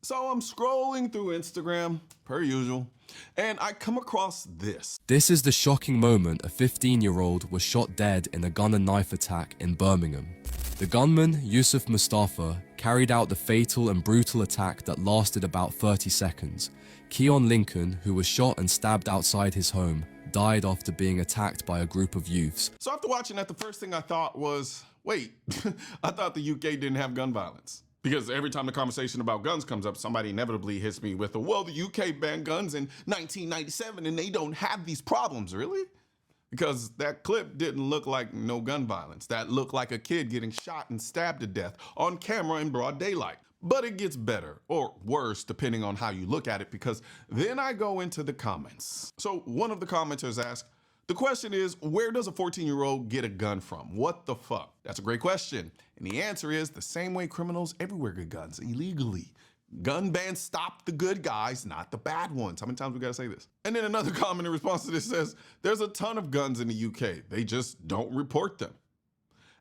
So I'm scrolling through Instagram, per usual, and I come across this. This is the shocking moment a 15-year-old was shot dead in a gun and knife attack in Birmingham. The gunman, Yusuf Mustafa, carried out the fatal and brutal attack that lasted about 30 seconds. Keon Lincoln, who was shot and stabbed outside his home, died after being attacked by a group of youths. So after watching that, the first thing I thought was, wait, I thought the UK didn't have gun violence. Because every time the conversation about guns comes up, somebody inevitably hits me with, well, the UK banned guns in 1997 and they don't have these problems, really? Because that clip didn't look like no gun violence. That looked like a kid getting shot and stabbed to death on camera in broad daylight. But it gets better, or worse, depending on how you look at it, because then I go into the comments. So one of the commenters asked, the question is, where does a 14-year-old get a gun from? What the fuck? That's a great question. And the answer is the same way criminals everywhere get guns, illegally. Gun bans stop the good guys, not the bad ones. How many times we gotta say this? And then another comment in response to this says, there's a ton of guns in the UK. They just don't report them.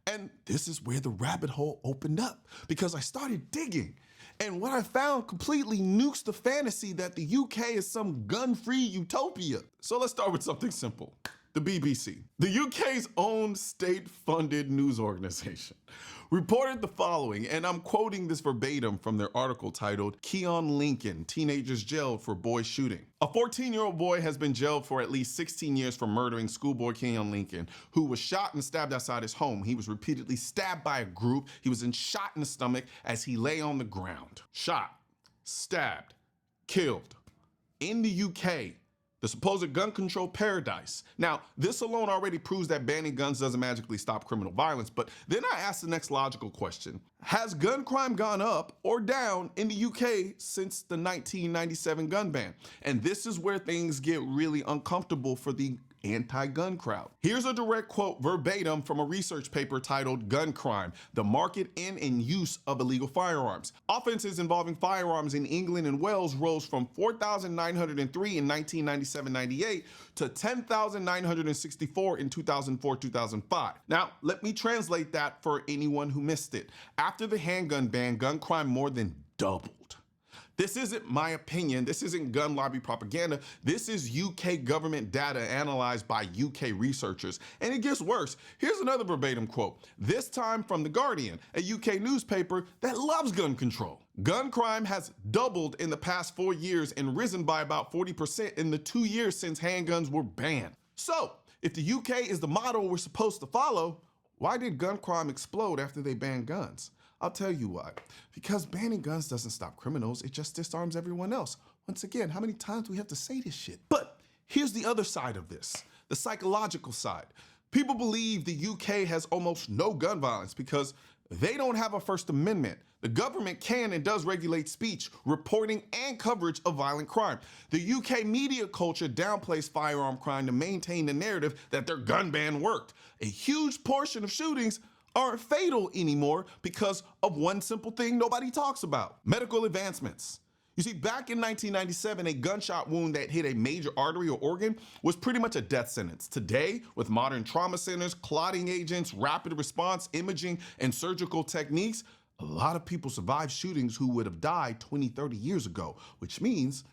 And this is where the rabbit hole opened up, because I started digging. And what I found completely nukes the fantasy that the UK is some gun-free utopia. So let's start with something simple. The BBC, the UK's own state-funded news organization, reported the following, and I'm quoting this verbatim from their article titled, Keon Lincoln, Teenagers Jailed for Boy Shooting. A 14-year-old boy has been jailed for at least 16 years for murdering schoolboy Keon Lincoln, who was shot and stabbed outside his home. He was repeatedly stabbed by a group. He was shot in the stomach as he lay on the ground. Shot, stabbed, killed. In the UK, the supposed gun control paradise. Now, this alone already proves that banning guns doesn't magically stop criminal violence, but then I asked the next logical question. Has gun crime gone up or down in the UK since the 1997 gun ban? And this is where things get really uncomfortable for the anti-gun crowd. Here's a direct quote verbatim from a research paper titled Gun Crime, the Market in and Use of Illegal Firearms. Offenses involving firearms in England and Wales rose from 4,903 in 1997-98 to 10,964 in 2004-2005. Now, let me translate that for anyone who missed it. After the handgun ban, gun crime more than doubled. This isn't my opinion. This isn't gun lobby propaganda. This is UK government data analyzed by UK researchers. And it gets worse. Here's another verbatim quote, this time from The Guardian, a UK newspaper that loves gun control. Gun crime has doubled in the past 4 years and risen by about 40% in the 2 years since handguns were banned. So, if the UK is the model we're supposed to follow, why did gun crime explode after they banned guns? I'll tell you why. Because banning guns doesn't stop criminals, it just disarms everyone else. Once again, how many times do we have to say this shit? But here's the other side of this, the psychological side. People believe the UK has almost no gun violence because they don't have a First Amendment. The government can and does regulate speech, reporting, and coverage of violent crime. The UK media culture downplays firearm crime to maintain the narrative that their gun ban worked. A huge portion of shootings aren't fatal anymore because of one simple thing nobody talks about: medical advancements. You see, back in 1997, a gunshot wound that hit a major artery or organ was pretty much a death sentence. Today, with modern trauma centers, clotting agents, rapid response, imaging, and surgical techniques, a lot of people survive shootings who would have died 20, 30 years ago, which means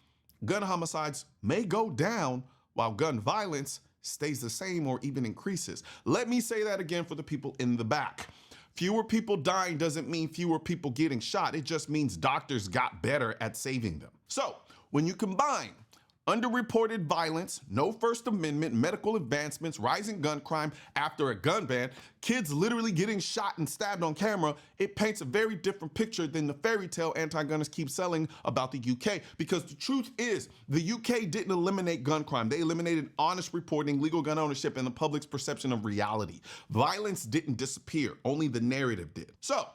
gun homicides may go down while gun violence stays the same or even increases. Let me say that again for the people in the back. Fewer people dying doesn't mean fewer people getting shot. It just means doctors got better at saving them. So when you combine underreported violence, no First Amendment, medical advancements, rising gun crime after a gun ban, kids literally getting shot and stabbed on camera, it paints a very different picture than the fairy tale anti-gunners keep selling about the UK. Because the truth is, the UK didn't eliminate gun crime. They eliminated honest reporting, legal gun ownership, and the public's perception of reality. Violence didn't disappear, only the narrative did. So,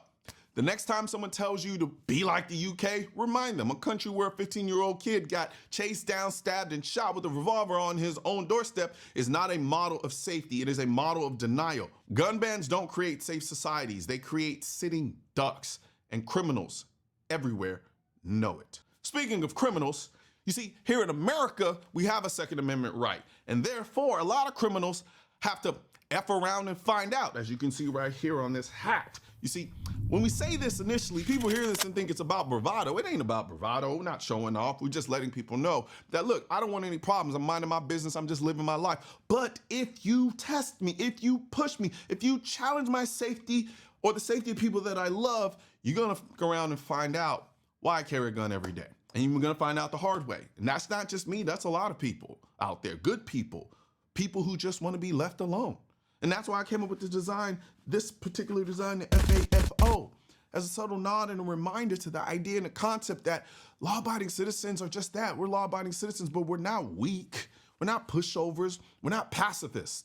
the next time someone tells you to be like the UK, remind them, a country where a 15-year-old kid got chased down, stabbed, and shot with a revolver on his own doorstep is not a model of safety. It is a model of denial. Gun bans don't create safe societies. They create sitting ducks, and criminals everywhere know it. Speaking of criminals, you see, here in America, we have a Second Amendment right, and therefore, a lot of criminals have to F around and find out, as you can see right here on this hat. You see, When we say this initially, people hear this and think it's about bravado. It ain't about bravado. We're not showing off. We're just letting people know that, look, I don't want any problems. I'm minding my business. I'm just living my life. But if you test me, if you push me, if you challenge my safety or the safety of people that I love, you're going to go around and find out why I carry a gun every day. And you're going to find out the hard way. And that's not just me. That's a lot of people out there, good people, people who just want to be left alone. And that's why I came up with the design, this particular design, the FAFO, as a subtle nod and a reminder to the idea and the concept that law-abiding citizens are just that. We're law-abiding citizens, but we're not weak. We're not pushovers. We're not pacifists.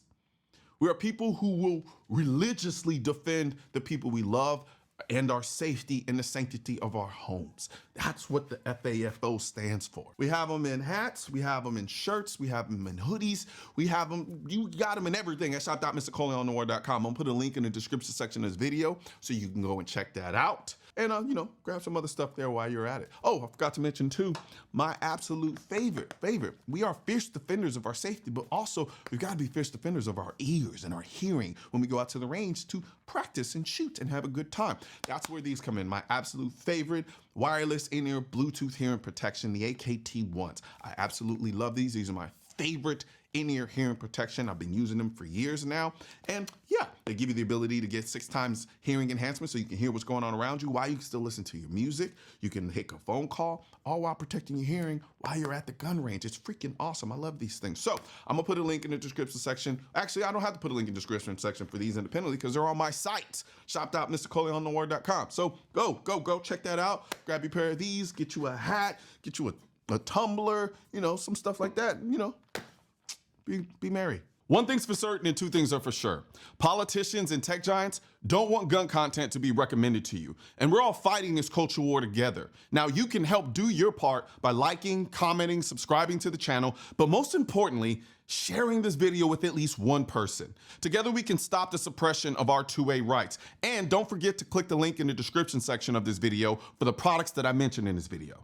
We are people who will religiously defend the people we love and our safety and the sanctity of our homes. That's what the FAFO stands for. We have them in hats, we have them in shirts, we have them in hoodies, we have them, you got them in everything at shop.mrcoleonnoir.com. I'm gonna put a link in the description section of this video so you can go and check that out. And, grab some other stuff there while you're at it. Oh, I forgot to mention too, my absolute favorite. We are fierce defenders of our safety, but also we've got to be fierce defenders of our ears and our hearing when we go out to the range to practice and shoot and have a good time. That's where these come in. My absolute favorite wireless in-ear Bluetooth hearing protection, the AKT-1s. I absolutely love these. These are my favorite in-ear hearing protection. I've been using them for years now. And yeah, they give you the ability to get 6 times hearing enhancement so you can hear what's going on around you while you can still listen to your music. You can make a phone call, all while protecting your hearing while you're at the gun range. It's freaking awesome. I love these things. So I'm gonna put a link in the description section. Actually, I don't have to put a link in the description section for these independently because they're on my site, shop.mrcoleonnoir.com. So go, check that out. Grab your pair of these, get you a hat, get you a tumbler, some stuff like that, Be merry. One thing's for certain and 2 things are for sure. Politicians and tech giants don't want gun content to be recommended to you. And we're all fighting this culture war together. Now you can help do your part by liking, commenting, subscribing to the channel, but most importantly, sharing this video with at least one person. Together we can stop the suppression of our 2A rights. And don't forget to click the link in the description section of this video for the products that I mentioned in this video.